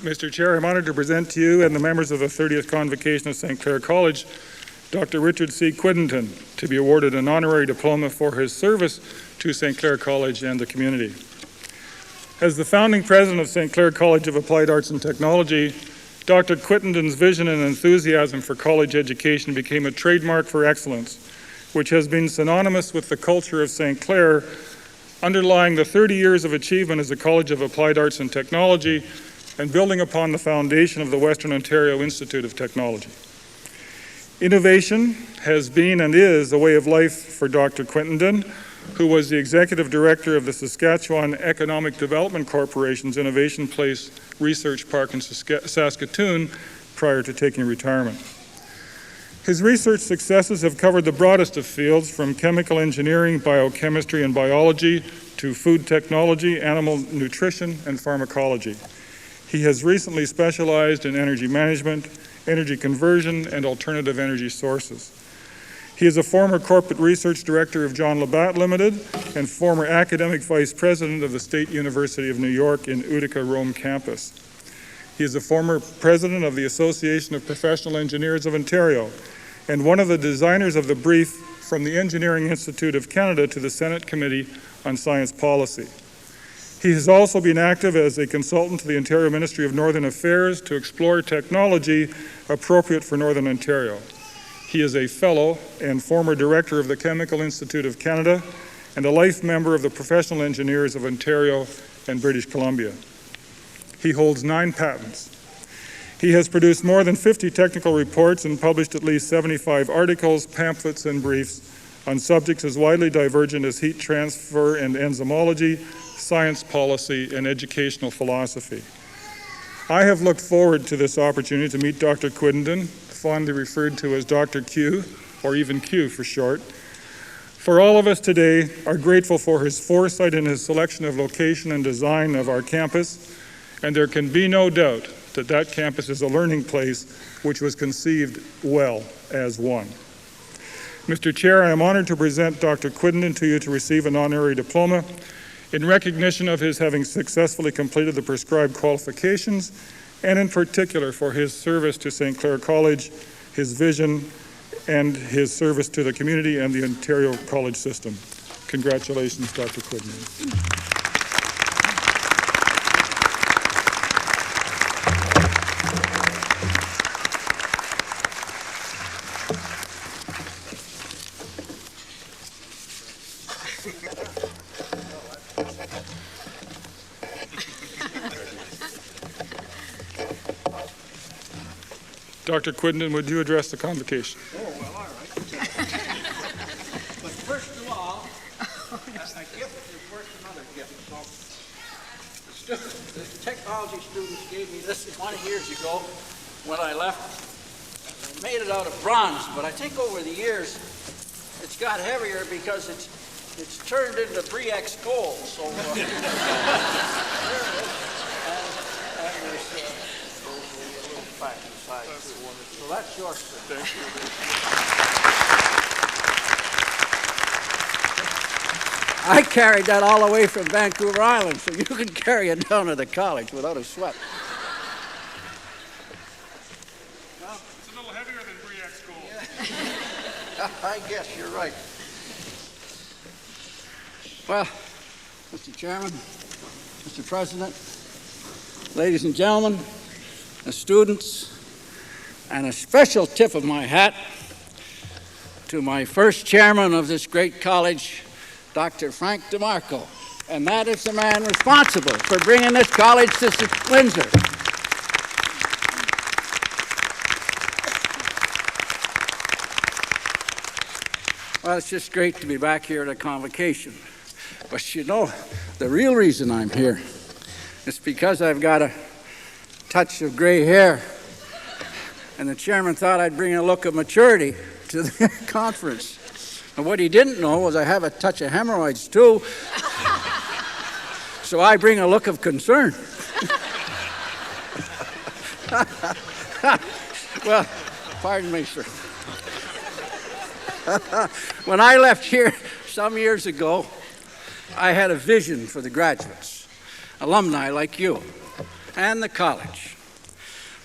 Mr. Chair, I'm honored to present to you and the members of the 30th Convocation of St. Clair College, Dr. Richard C. Quittenton, to be awarded an honorary diploma for his service to St. Clair College and the community. As the founding president of St. Clair College of Applied Arts and Technology, Dr. Quittenton's vision and enthusiasm for college education became a trademark for excellence, which has been synonymous with the culture of St. Clair, underlying the 30 years of achievement as a College of Applied Arts and Technology and building upon the foundation of the Western Ontario Institute of Technology. Innovation has been and is a way of life for Dr. Quittenton, who was the Executive Director of the Saskatchewan Economic Development Corporation's Innovation Place Research Park in Saskatoon prior to taking retirement. His research successes have covered the broadest of fields, from chemical engineering, biochemistry and biology, to food technology, animal nutrition, and pharmacology. He has recently specialized in energy management, energy conversion, and alternative energy sources. He is a former corporate research director of John Labatt Limited and former academic vice president of the State University of New York in Utica, Rome campus. He is a former president of the Association of Professional Engineers of Ontario and one of the designers of the brief from the Engineering Institute of Canada to the Senate Committee on Science Policy. He has also been active as a consultant to the Ontario Ministry of Northern Affairs to explore technology appropriate for Northern Ontario. He is a fellow and former director of the Chemical Institute of Canada and a life member of the Professional Engineers of Ontario and British Columbia. He holds 9 patents. He has produced more than 50 technical reports and published at least 75 articles, pamphlets, and briefs on subjects as widely divergent as heat transfer and enzymology, science policy, and educational philosophy. I have looked forward to this opportunity to meet Dr. Quittenton, fondly referred to as Dr. Q, or even Q for short. For all of us today are grateful for his foresight in his selection of location and design of our campus, and there can be no doubt that that campus is a learning place which was conceived well as one. Mr. Chair, I am honored to present Dr. Quittenton to you to receive an honorary diploma in recognition of his having successfully completed the prescribed qualifications, and in particular for his service to St. Clair College, his vision, and his service to the community and the Ontario college system. Congratulations, Dr. Quittenton. Dr. Quittenton, would you address the convocation? Oh, well, all right. But first of all, a gift is worth another gift. So the technology students gave me this 20 years ago when I left. I made it out of bronze, but I think over the years it's got heavier because it's turned into 3X gold. So there it is. And there's a little pack inside. So that's yours, sir. Thank you. I carried that all the way from Vancouver Island, so you can carry it down to the college without a sweat. Well, it's a little heavier than 3X gold. Yeah. I guess you're right. Well, Mr. Chairman, Mr. President, ladies and gentlemen, the students, and a special tip of my hat to my first chairman of this great college, Dr. Frank DeMarco, and that is the man responsible for bringing this college to Windsor. Well, it's just great to be back here at a convocation. But you know, the real reason I'm here is because I've got a touch of gray hair, and the chairman thought I'd bring a look of maturity to the conference. And what he didn't know was I have a touch of hemorrhoids too, so I bring a look of concern. Well, pardon me, sir. When I left here some years ago, I had a vision for the graduates, alumni like you, and the college.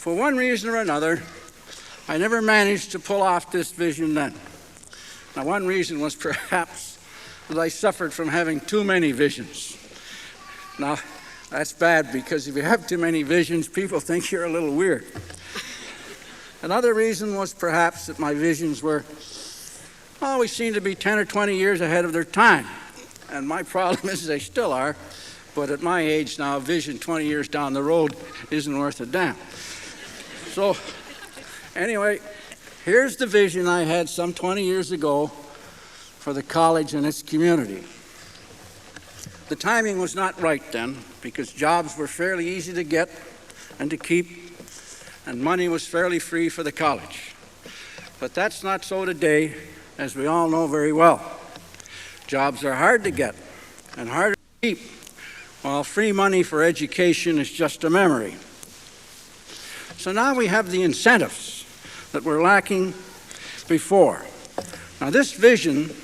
For one reason or another, I never managed to pull off this vision then. Now, one reason was perhaps that I suffered from having too many visions. Now, that's bad, because if you have too many visions, people think you're a little weird. Another reason was perhaps that my visions were always seemed to be 10 or 20 years ahead of their time. And my problem is they still are, but at my age now, a vision 20 years down the road isn't worth a damn. So, anyway, here's the vision I had some 20 years ago for the college and its community. The timing was not right then, because jobs were fairly easy to get and to keep, and money was fairly free for the college. But that's not so today, as we all know very well. Jobs are hard to get and hard to keep, while free money for education is just a memory. So now we have the incentives that were lacking before. Now, this vision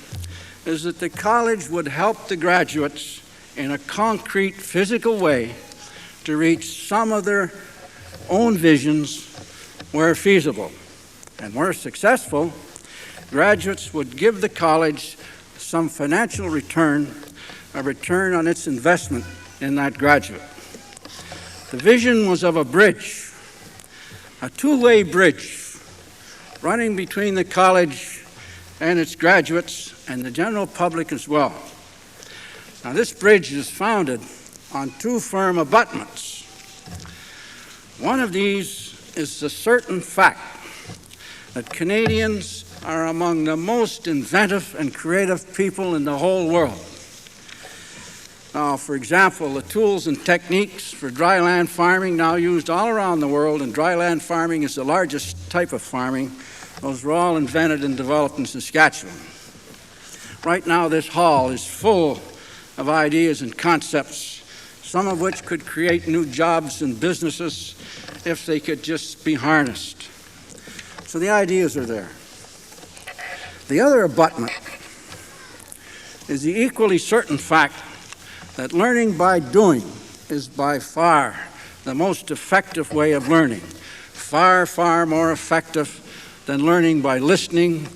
is that the college would help the graduates in a concrete, physical way to reach some of their own visions where feasible. And where successful, graduates would give the college some financial return, a return on its investment in that graduate. The vision was of a bridge, a two-way bridge running between the college and its graduates and the general public as well. Now, this bridge is founded on two firm abutments. One of these is the certain fact that Canadians are among the most inventive and creative people in the whole world. Now, for example, the tools and techniques for dryland farming now used all around the world, and dryland farming is the largest type of farming. Those were all invented and developed in Saskatchewan. Right now, this hall is full of ideas and concepts, some of which could create new jobs and businesses if they could just be harnessed. So the ideas are there. The other abutment is the equally certain fact that learning by doing is by far the most effective way of learning. Far, far more effective than learning by listening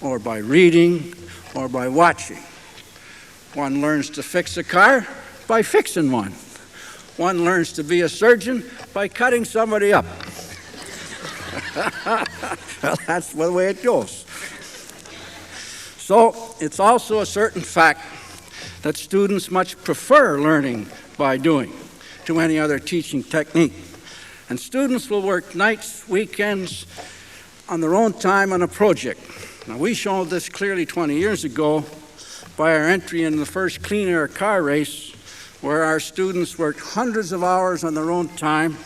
or by reading or by watching. One learns to fix a car by fixing one. One learns to be a surgeon by cutting somebody up. Well, that's the way it goes. So it's also a certain fact that students much prefer learning by doing to any other teaching technique. And students will work nights, weekends, on their own time on a project. Now, we showed this clearly 20 years ago by our entry in the first clean air car race, where our students worked hundreds of hours on their own time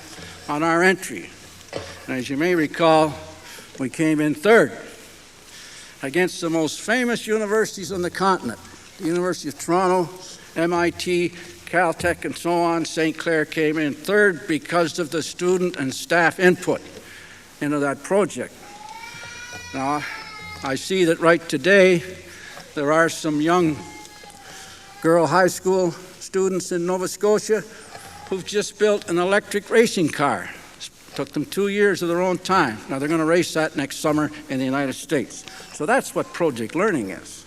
on our entry. And as you may recall, we came in third against the most famous universities on the continent. The University of Toronto, MIT, Caltech, and so on. St. Clair came in third because of the student and staff input into that project. Now, I see that right today there are some young girl high school students in Nova Scotia who've just built an electric racing car. It took them 2 years of their own time. Now they're going to race that next summer in the United States. So that's what project learning is.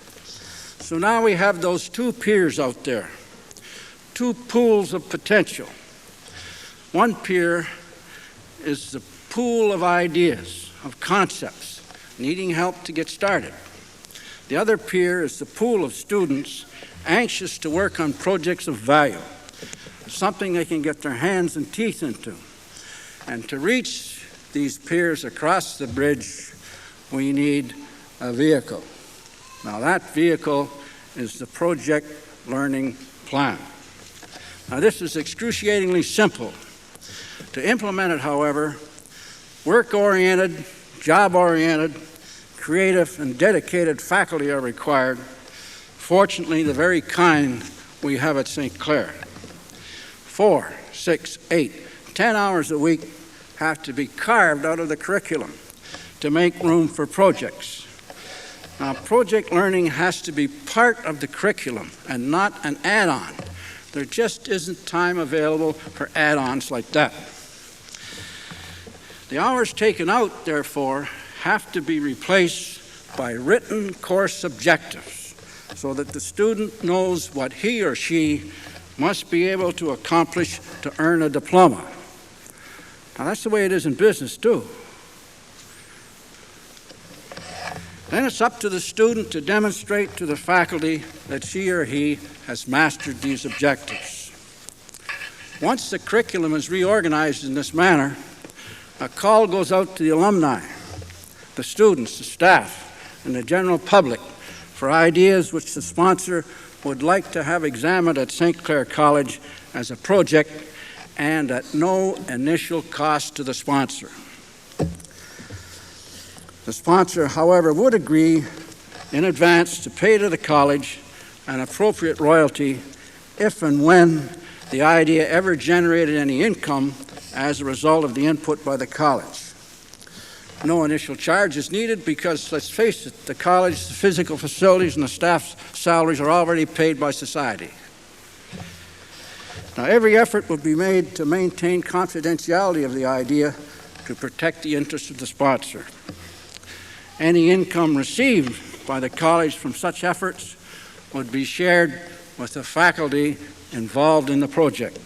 So now we have those two piers out there, two pools of potential. One pier is the pool of ideas, of concepts, needing help to get started. The other pier is the pool of students anxious to work on projects of value, something they can get their hands and teeth into. And to reach these piers across the bridge, we need a vehicle. Now, that vehicle is the project learning plan. Now, this is excruciatingly simple. To implement it, however, work-oriented, job-oriented, creative, and dedicated faculty are required. Fortunately, the very kind we have at St. Clair. 4, 6, 8, 10 hours a week have to be carved out of the curriculum to make room for projects. Now, project learning has to be part of the curriculum and not an add-on. There just isn't time available for add-ons like that. The hours taken out, therefore, have to be replaced by written course objectives so that the student knows what he or she must be able to accomplish to earn a diploma. Now, that's the way it is in business, too. Then it's up to the student to demonstrate to the faculty that she or he has mastered these objectives. Once the curriculum is reorganized in this manner, a call goes out to the alumni, the students, the staff, and the general public for ideas which the sponsor would like to have examined at St. Clair College as a project and at no initial cost to the sponsor. The sponsor, however, would agree in advance to pay to the college an appropriate royalty if and when the idea ever generated any income as a result of the input by the college. No initial charge is needed because, let's face it, the college, the physical facilities, and the staff's salaries are already paid by society. Now, every effort would be made to maintain confidentiality of the idea to protect the interests of the sponsor. Any income received by the college from such efforts would be shared with the faculty involved in the project.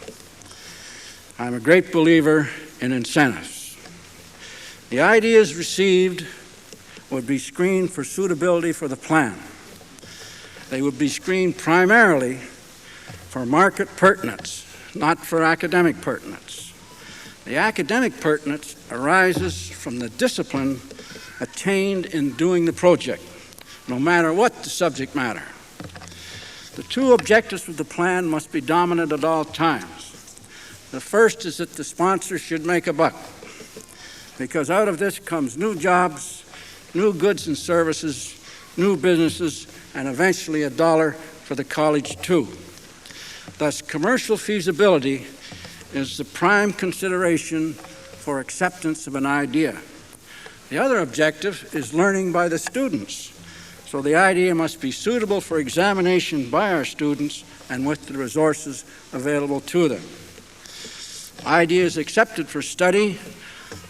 I'm a great believer in incentives. The ideas received would be screened for suitability for the plan. They would be screened primarily for market pertinence, not for academic pertinence. The academic pertinence arises from the discipline attained in doing the project, no matter what the subject matter. The two objectives of the plan must be dominant at all times. The first is that the sponsor should make a buck, because out of this comes new jobs, new goods and services, new businesses, and eventually a dollar for the college too. Thus, commercial feasibility is the prime consideration for acceptance of an idea. The other objective is learning by the students, so the idea must be suitable for examination by our students and with the resources available to them. Ideas accepted for study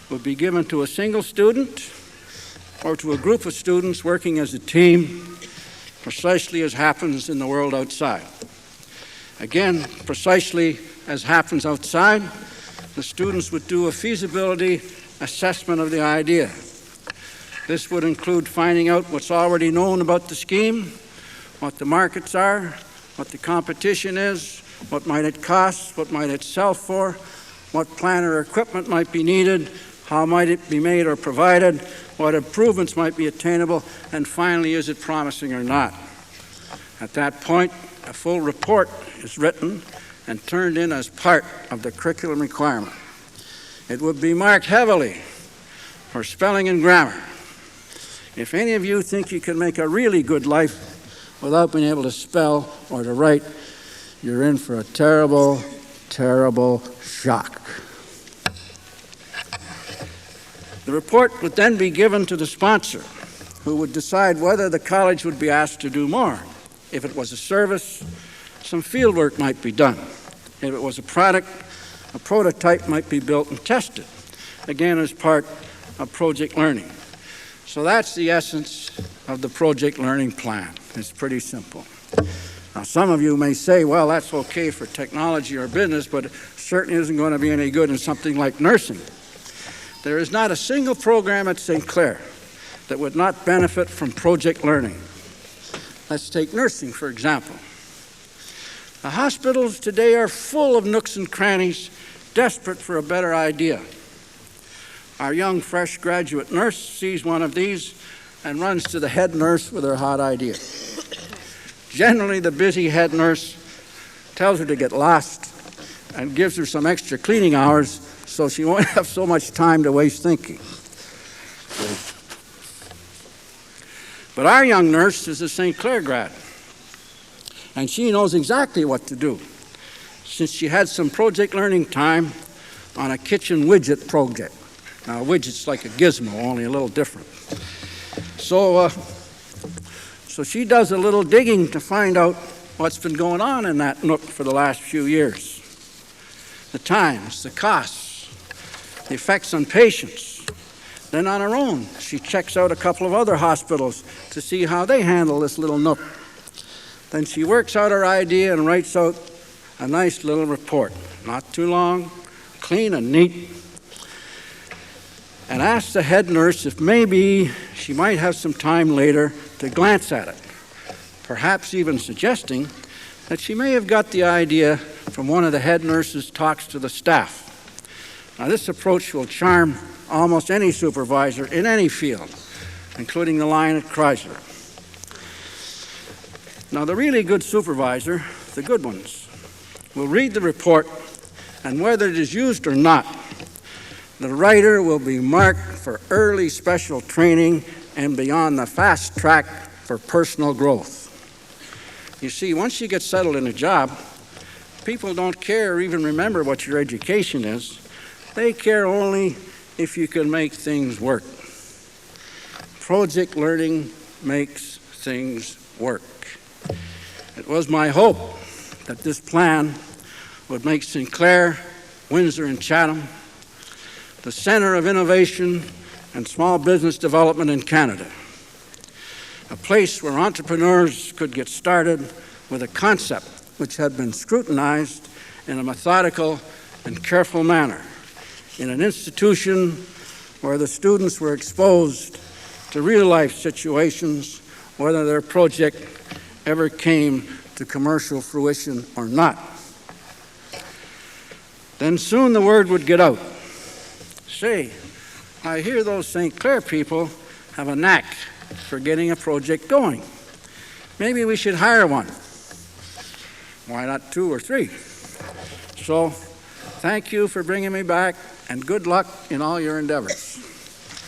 would be given to a single student or to a group of students working as a team, precisely as happens in the world outside. Again, precisely as happens outside, the students would do a feasibility assessment of the idea. This would include finding out what's already known about the scheme, what the markets are, what the competition is, what might it cost, what might it sell for, what plant or equipment might be needed, how might it be made or provided, what improvements might be attainable, and finally, is it promising or not. At that point, a full report is written and turned in as part of the curriculum requirement. It would be marked heavily for spelling and grammar. If any of you think you can make a really good life without being able to spell or to write, you're in for a terrible, terrible shock. The report would then be given to the sponsor, who would decide whether the college would be asked to do more. If it was a service, some field work might be done. If it was a product, a prototype might be built and tested, again as part of project learning. So that's the essence of the project learning plan. It's pretty simple. Now, some of you may say, well, that's okay for technology or business, but it certainly isn't going to be any good in something like nursing. There is not a single program at St. Clair that would not benefit from project learning. Let's take nursing, for example. The hospitals today are full of nooks and crannies, desperate for a better idea. Our young, fresh graduate nurse sees one of these and runs to the head nurse with her hot idea. Generally, the busy head nurse tells her to get lost and gives her some extra cleaning hours so she won't have so much time to waste thinking. But our young nurse is a St. Clair grad, and she knows exactly what to do, since she had some project learning time on a kitchen widget project. Now, a widget's like a gizmo, only a little different. So she does a little digging to find out what's been going on in that nook for the last few years. The times, the costs, effects on patients. Then on her own, she checks out a couple of other hospitals to see how they handle this little nook. Then she works out her idea and writes out a nice little report. Not too long, clean and neat. And asks the head nurse if maybe she might have some time later to glance at it. Perhaps even suggesting that she may have got the idea from one of the head nurse's talks to the staff. Now, this approach will charm almost any supervisor in any field, including the line at Chrysler. Now, the really good supervisor, the good ones, will read the report, and whether it is used or not, the writer will be marked for early special training and be on the fast track for personal growth. You see, once you get settled in a job, people don't care or even remember what your education is. They care only if you can make things work. Project learning makes things work. It was my hope that this plan would make Sinclair, Windsor, and Chatham the center of innovation and small business development in Canada. A place where entrepreneurs could get started with a concept which had been scrutinized in a methodical and careful manner, in an institution where the students were exposed to real-life situations, whether their project ever came to commercial fruition or not. Then soon the word would get out. Say, I hear those St. Clair people have a knack for getting a project going. Maybe we should hire one. Why not 2 or 3? So, thank you for bringing me back, and good luck in all your endeavors.